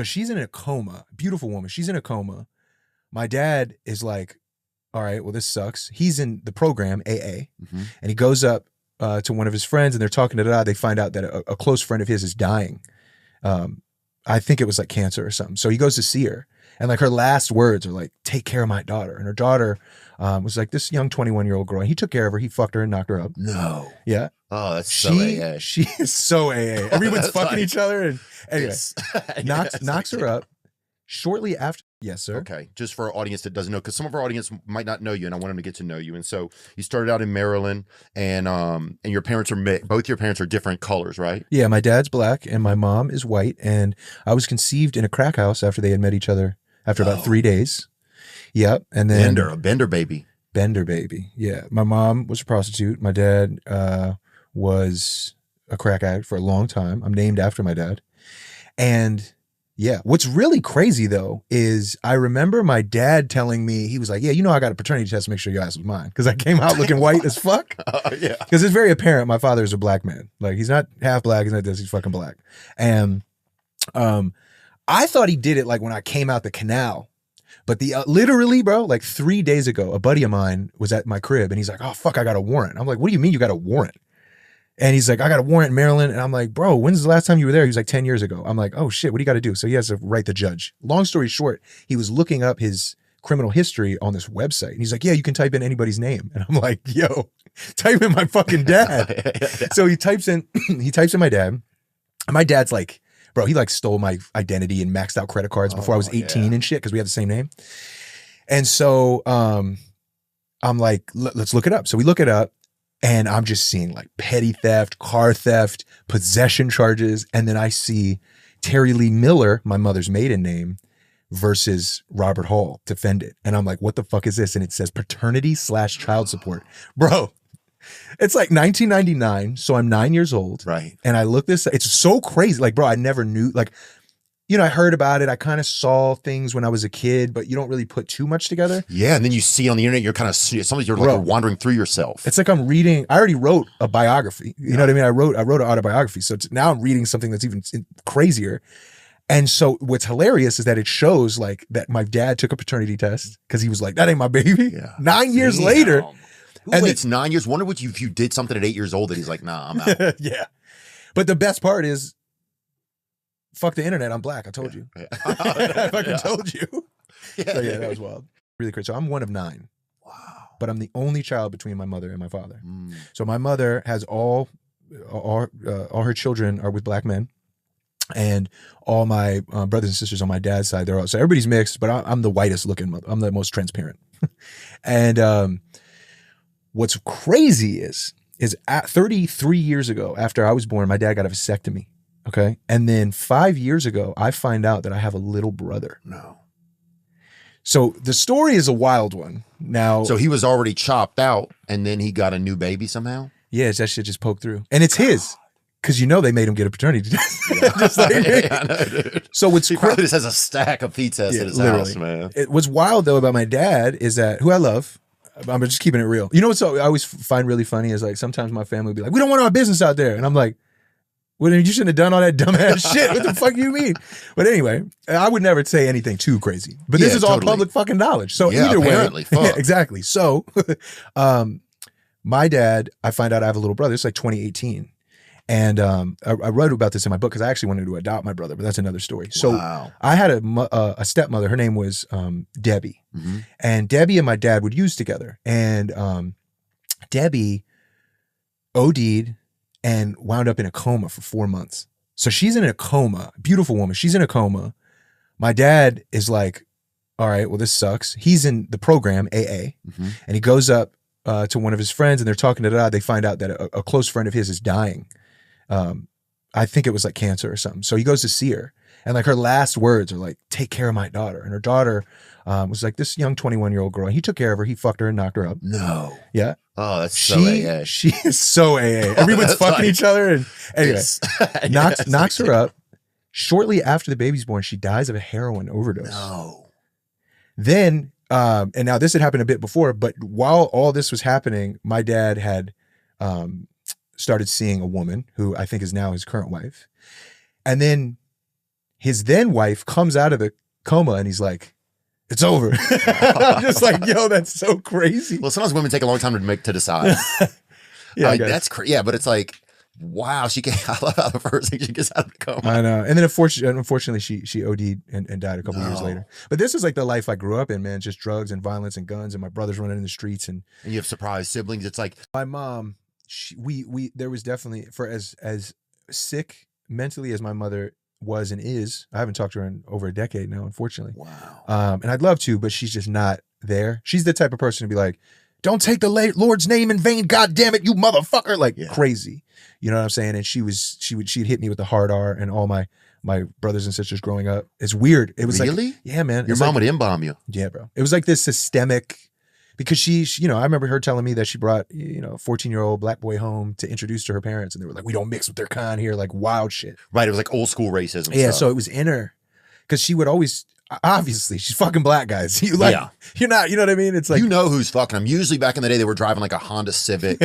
So she's in a coma, beautiful woman. She's in a coma. My dad is like, all right, well, this sucks. He's in the program, AA, and he goes up to one of his friends and they're talking to They find out that a close friend of his is dying. I think it was like cancer or something. So he goes to see her. And like her last words are like, take care of my daughter. And her daughter was like this young 21-year-old girl. And he took care of her. He fucked her and knocked her up. No. Yeah. Oh, that's so AA. She is so AA. Everyone's fucking each other. And anyway, knocks her up. Shortly after. Yes, sir. Okay. Just for our audience that doesn't know, because some of our audience might not know you, and I want them to get to know you. And so you started out in Maryland, and your parents are both your parents are different colors, right? Yeah, my dad's black and my mom is white. And I was conceived in a crack house after they had met each other after about 3 days. Yep. And then a Bender baby. Bender baby. Yeah. My mom was a prostitute. My dad was a crack addict for a long time. I'm named after my dad. And yeah, what's really crazy though is I remember my dad telling me, he was like, yeah, I got a paternity test to make sure your ass was mine. Because I came out looking white as fuck. Yeah. Because it's very apparent my father is a black man. Like he's not half black, he's not this, he's fucking black. And I thought he did it like when I came out the canal. But literally, bro, like 3 days ago, a buddy of mine was at my crib and he's like, oh, fuck, I got a warrant. I'm like, what do you mean you got a warrant? And he's like, I got a warrant in Maryland. And I'm like, bro, when's the last time you were there? He was like 10 years ago. I'm like, oh shit, what do you got to do? So he has to write the judge. Long story short, he was looking up his criminal history on this website. And he's like, yeah, you can type in anybody's name. And I'm like, yo, type in my fucking dad. So he types in my dad. And my dad's like, bro, he like stole my identity and maxed out credit cards before I was 18 and shit because we have the same name. And so I'm like, let's look it up. So we look it up and I'm just seeing like petty theft, car theft, possession charges. And then I see Terry Lee Miller, my mother's maiden name, versus Robert Hall, defendant. And I'm like, what the fuck is this? And it says paternity/child support. Bro, it's like 1999, so I'm 9 years old. Right. And I look this, it's so crazy. Like, bro, I never knew, like, I heard about it. I kind of saw things when I was a kid, but you don't really put too much together. Yeah, and then you see on the internet, you're kind of, sometimes you're like wandering through yourself. It's like I'm reading, I already wrote a biography. You know what I mean? I wrote an autobiography. So now I'm reading something that's even crazier. And so what's hilarious is that it shows like that my dad took a paternity test because he was like, that ain't my baby. Yeah. 9 years later. Who waits 9 years? Wonder what if you did something at 8 years old that he's like, nah, I'm out. Yeah. But the best part is, fuck the internet, I'm black. I told you. Yeah. I fucking told you. Yeah, so yeah, that was wild. Really crazy. So I'm one of 9. Wow. But I'm the only child between my mother and my father. So my mother has all her children are with black men. And all my brothers and sisters on my dad's side, so everybody's mixed, but I'm the whitest looking mother. I'm the most transparent. And what's crazy is at 33 years ago, after I was born, my dad got a vasectomy. Okay. And then 5 years ago, I find out that I have a little brother. No. So the story is a wild one. Now, so he was already chopped out and then he got a new baby somehow? Yeah, that shit just poked through. And it's his. Because they made him get a paternity test. Just like me. I know, dude. So what's he probably just has a stack of pee tests at his house, man. What's wild though about my dad is that, who I love, I'm just keeping it real. You know what's I always find really funny is like sometimes my family will be like, we don't want our business out there. And I'm like, well, you shouldn't have done all that dumbass shit. What the fuck do you mean? But anyway, I would never say anything too crazy. But this is all public fucking knowledge. So either way. Yeah, exactly. So my dad, I find out I have a little brother. It's like 2018. And I wrote about this in my book because I actually wanted to adopt my brother, but that's another story. So I had a stepmother. Her name was Debbie. And Debbie and my dad would use together. And Debbie OD'd and wound up in a coma for 4 months. So she's in a coma, beautiful woman. She's in a coma. My dad is like, all right, well, this sucks. He's in the program, AA. And he goes up to one of his friends and they're talking to They find out that a close friend of his is dying. I think it was like cancer or something. So he goes to see her. And like her last words are like, take care of my daughter. And her daughter was like this young 21-year-old girl. And he took care of her. He fucked her and knocked her up. No. Yeah. Oh, that's so AA. She is so AA. Everyone's fucking each other. And anyway, knocks her up. Shortly after the baby's born, she dies of a heroin overdose. No. Then, and now this had happened a bit before, but while all this was happening, my dad had started seeing a woman who I think is now his current wife. And then his then wife comes out of the coma and he's like, it's over. I'm just like, yo, that's so crazy. Well, sometimes women take a long time to decide. Yeah, that's crazy. Yeah, but it's like, wow, she can't. I love how the first thing she gets out of the coma. I know. And then unfortunately she OD'd and died a couple years later. But this is like the life I grew up in, man. Just drugs and violence and guns and my brothers running in the streets. And you have surprise siblings. It's like my mom, there was definitely, for as sick mentally as my mother was and is, I haven't talked to her in over a decade now, unfortunately. Wow. And I'd love to, but she's just not there. She's the type of person to be like, don't take the Lord's name in vain, God damn it, you motherfucker, like crazy. You know what I'm saying? And she'd hit me with the hard R and all my brothers and sisters growing up. It's weird. It was really? Like, yeah, man. Your mom would M-bomb you. Yeah, bro. It was like this systemic, because she, you know, I remember her telling me that she brought, you know, a 14-year-old black boy home to introduce to her parents. And they were like, we don't mix with their kind here, like wild shit. Right. It was like old school racism. Yeah. Stuff. So it was in her, because she would always, obviously she's fucking black, guys. You're not, you know what I mean? It's like, you know who's fucking them. Usually back in the day, they were driving like a Honda Civic.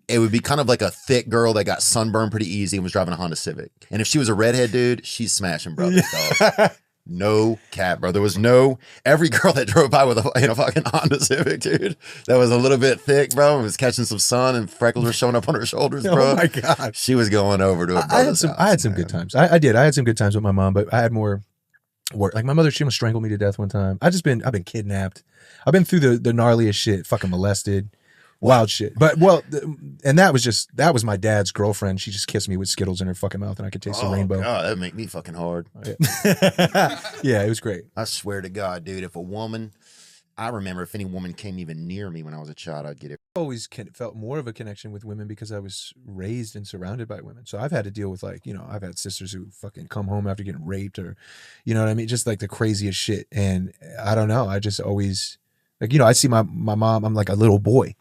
It would be kind of like a thick girl that got sunburned pretty easy and was driving a Honda Civic. And if she was a redhead dude, she's smashing brothers, dog. No cap, bro. There was every girl that drove by with a fucking Honda Civic, dude, that was a little bit thick, bro, and was catching some sun and freckles were showing up on her shoulders, bro. Oh my God. She was going over to a brother's house. I had some good times. I did. I had some good times with my mom, but I had more work. Like my mother, she almost strangled me to death one time. I've been kidnapped. I've been through the gnarliest shit, fucking molested. Wild shit. But and that was my dad's girlfriend. She just kissed me with Skittles in her fucking mouth and I could taste the rainbow. Oh God, that'd make me fucking hard. Yeah, it was great. I swear to God, dude, I remember if any woman came even near me when I was a child, I'd get it. I always felt more of a connection with women because I was raised and surrounded by women. So I've had to deal with, like, you know, I've had sisters who fucking come home after getting raped, or, you know what I mean? Just like the craziest shit. And I don't know. I just always, like, you know, I see my mom, I'm like a little boy.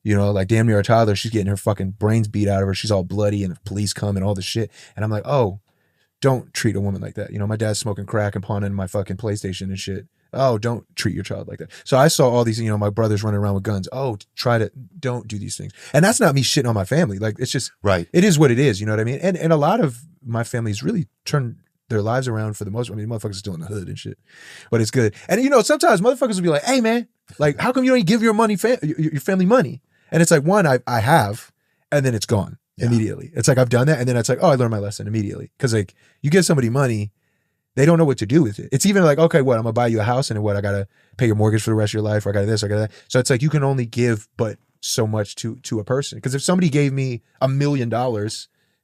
You know, like damn near a toddler, she's getting her fucking brains beat out of her. She's all bloody and the police come and all this shit. And I'm like, oh, don't treat a woman like that. You know, my dad's smoking crack and pawning my fucking PlayStation and shit. Oh, don't treat your child like that. So I saw all these, you know, my brothers running around with guns. Oh, don't do these things. And that's not me shitting on my family. Like, it's just, right. It is what it is. You know what I mean? And a lot of my family's really turned their lives around for the most. I mean, motherfuckers are still in the hood and shit, but it's good. And, you know, sometimes motherfuckers will be like, hey man, like, how come you don't give your family money? And it's like, one, I have, and then it's gone immediately. It's like, I've done that. And then it's like, oh, I learned my lesson immediately. Cause like, you give somebody money, they don't know what to do with it. It's even like, okay, what, I'm gonna buy you a house, and what, I gotta pay your mortgage for the rest of your life, or I gotta this, I gotta that. So it's like, you can only give but so much to a person. Cause if somebody gave me $1 million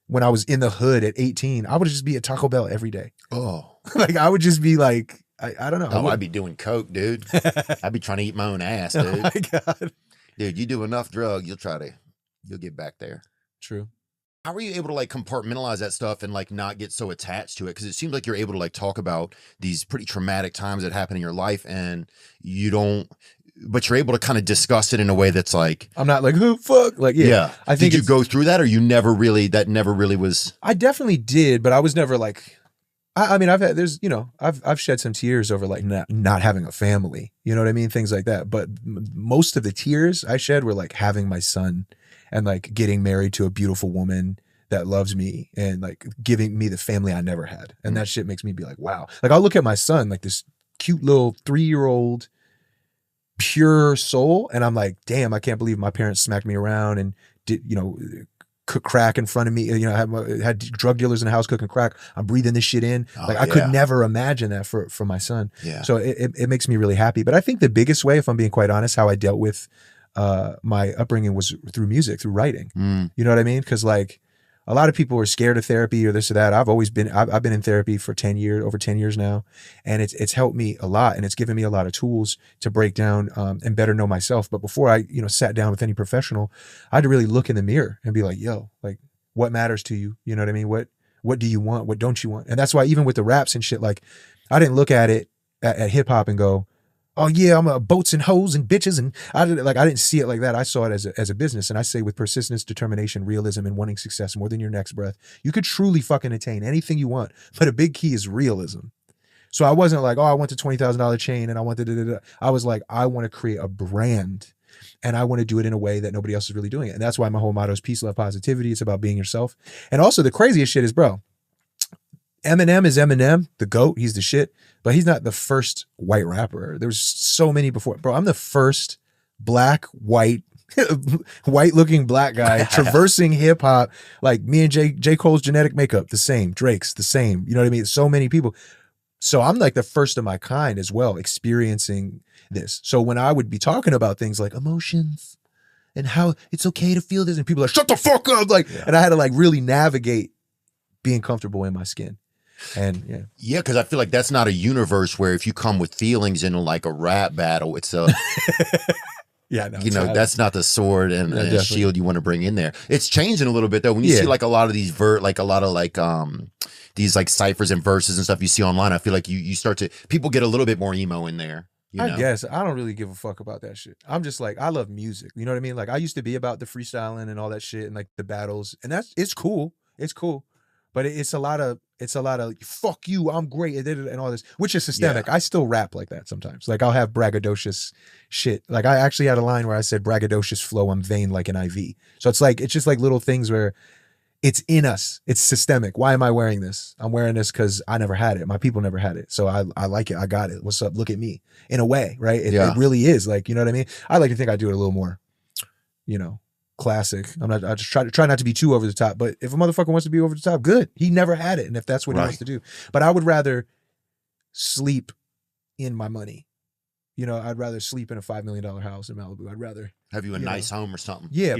when I was in the hood at 18, I would just be at Taco Bell every day. Oh. Like, I would just be like, I don't know. Oh, I'd be doing coke, dude. I'd be trying to eat my own ass, dude. Oh my God. Dude, you do enough drug, you'll get back there. True. How are you able to like compartmentalize that stuff and like not get so attached to it? Because it seems like you're able to like talk about these pretty traumatic times that happen in your life, and but you're able to kind of discuss it in a way that's like, I'm not like, who fuck? Like, yeah. I think did you go through that, or that never really was? I definitely did, but I was never like, I mean, I've shed some tears over like not having a family, you know what I mean? Things like that. But most of the tears I shed were like having my son and like getting married to a beautiful woman that loves me and like giving me the family I never had. And that shit makes me be like, wow. Like, I'll look at my son, like this cute little 3-year-old pure soul. And I'm like, damn, I can't believe my parents smacked me around and did, you know, cook crack in front of me. You know, had drug dealers in the house cooking crack. I'm breathing this shit in. Like, I could never imagine that for my son. Yeah. So it makes me really happy. But I think the biggest way, if I'm being quite honest, how I dealt with my upbringing was through music, through writing. You know what I mean? Because like, a lot of people are scared of therapy or this or that. I've been in therapy for over 10 years now, and it's helped me a lot, and it's given me a lot of tools to break down and better know myself. But before I, you know, sat down with any professional, I had to really look in the mirror and be like, yo, like, what matters to you? You know what I mean? What do you want? What don't you want? And that's why even with the raps and shit, like, I didn't look at it at hip hop and go, oh yeah, I'm a boats and hoes and bitches. And I didn't see it like that. I saw it as a business. And I say, with persistence, determination, realism, and wanting success more than your next breath, you could truly fucking attain anything you want. But a big key is realism. So I wasn't like, oh, I want the $20,000 chain and I want I was like, I want to create a brand, and I want to do it in a way that nobody else is really doing it. And that's why my whole motto is peace, love, positivity. It's about being yourself. And also the craziest shit is, bro, Eminem is Eminem, the GOAT. He's the shit. But he's not the first white rapper. There's so many before. Bro, I'm the first black, white looking black guy traversing hip hop. Like me and J. Cole's genetic makeup, the same. Drake's the same. You know what I mean? So many people. So I'm like the first of my kind as well, experiencing this. So when I would be talking about things like emotions and how it's okay to feel this, and people are like, shut the fuck up. Like, and I had to like really navigate being comfortable in my skin. And yeah, because I feel like that's not a universe where if you come with feelings in like a rap battle, it's a yeah, no, you know, that's not the sword and shield you want to bring in there. It's changing a little bit though. When you see like a lot of these these like ciphers and verses and stuff you see online, I feel like you start to, people get a little bit more emo in there. You know? I guess I don't really give a fuck about that shit. I'm just like, I love music. You know what I mean? Like I used to be about the freestyling and all that shit and like the battles, and it's cool. It's cool. But it's a lot of fuck you, I'm great, and all this, which is systemic. I still rap like that sometimes. Like I'll have braggadocious shit. Like I actually had a line where I said braggadocious flow, I'm vain like an IV. So it's just like little things where it's in us. It's systemic. Why am I wearing this? I'm wearing this because I never had it. My people never had it. So I like it. I got it. What's up? Look at me. In a way, right? It really is. Like, you know what I mean? I like to think I do it a little more, you know, classic. I just try not to be too over the top. But if a motherfucker wants to be over the top, good. He never had it. And if that's what he wants to do. But I would rather sleep in my money. You know, I'd rather sleep in a $5 million house in Malibu. I'd rather have you a nice home or something. Yeah,